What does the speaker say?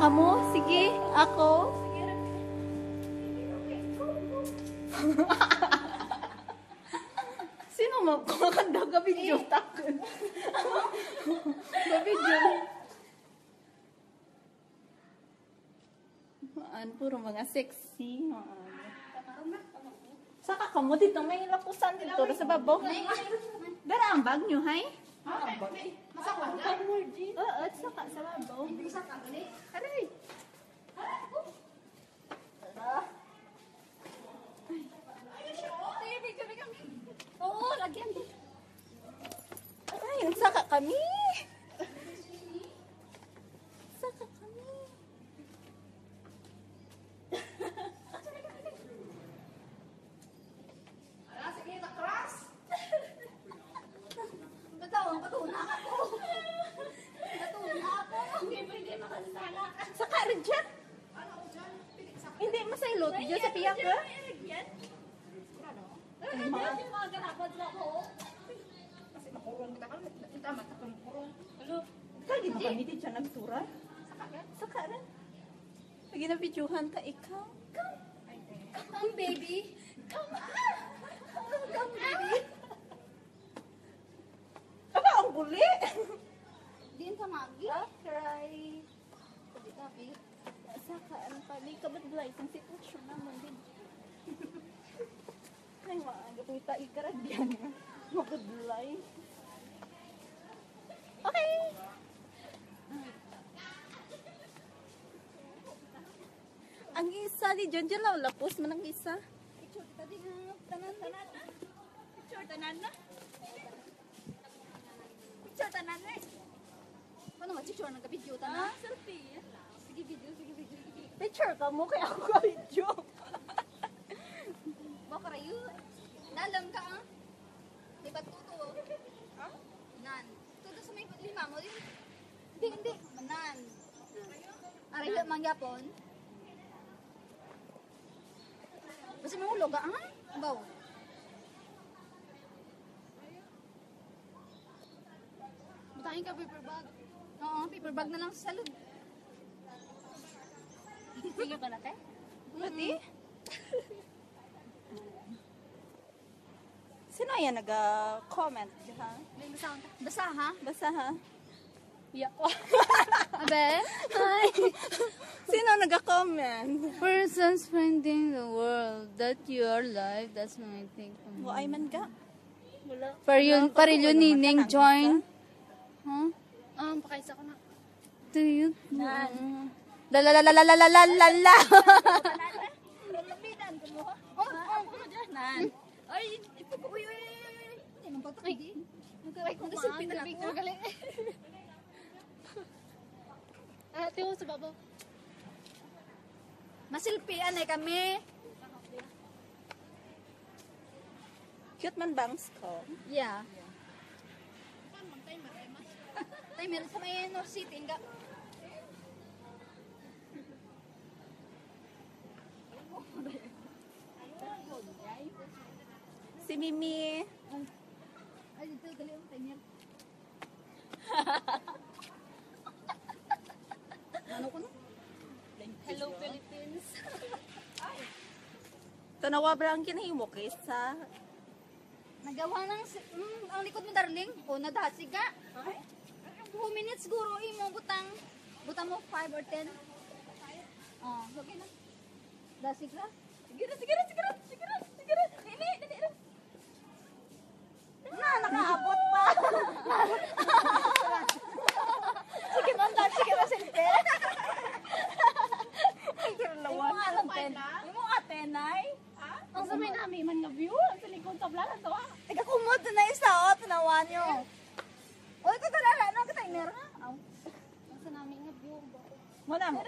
Kamu? Sige, ako. Sino mo? Kumakanda ka video takon. Video. Puro mga sexy. Saka kamu dito may lapusan dito sa babaw. Dara ang bag nyo, hay? Masaka na? Oo, saka sa babaw. Masaka na ni? Aray! Oo, lagyan. Ay, saka kami. Saka kami. Ala, sige, takras. Patuna ako. Hindi makasala. Saka rin dyan. Ano ko dyan? Hindi, masaylot. Diyos sa piyak ka. Mga ganapad na ako. Kasi makurong kita. Kita matakang kurong. Hello? Kali mo kami dito siya nagtura. Saka rin. Lagi na videohan ka, ikaw. Come, baby. Come on. Come, baby. Aba, ang buli. Diyan sa magi. Cry. Tabi. Saka, ano kali, kabadlay. Ang sitwasyon naman din. Ay, maaga po ita ikaragyan. Mabadlay. Okay. Ang isa di John Jalaw, lapos man ang isa. Picture kita din. Tanan. Picture tanan na. Picture tanan na. Paano mag-picture ng kapidyo tanan? Selfie. Sige, video. Picture ka mo, kaya ako ka-video. Baka rayo. Nalam ka, ah. Di ba tuto? Ha? Nan. Tuto sa may lima mo din. Hindi. Nan. Arayo, mangyapon. Basta mahulog, ah? Baw. Butangin ka paper bag. Oo, paper bag na lang sa salud. Sige ka na, te? Pati? Sino yan nag-comment? Basa, ha? Basta ha? Yeah. Abe? Hi! Sino nag-comment? Persons spreading the world that you are alive, that's my thing. Ay man ka? Wala. Parilyo nining join. Huh? Pakaisa ko na. Do you? La la la la la la la la la la. Lapitan ko mo. Ano dyan? Nan. Ay, uy. Hindi nang pagtakay di. Ay, kung nasilpin na ako. Magaling. Tiyo sa babaw. Masilpian ay kami. Cute man bangs ko. Yeah. Timer sa may North City nga. Si Mimi. Ay, dito gali ang timer. Ano ko na? Hello Philippines. Tanawa ba ang kinahimo kaysa? Nagawa ng ang likod mo darling. O nadasi ka. 2 minutes siguro imo butang mo 5 or 10. Oh, okay na. Dasi ka. Sige na. Dili. Na, nakaabot pa. Sige man, dasi ka na silke. nami man nga view. Sa likod sa vlog, to ah. Ika kumod na isa, oh, tanawan nyo. O, ito talala, no, ka timer, ha? Aw. Nasa namin nga view ba? Mo na mo.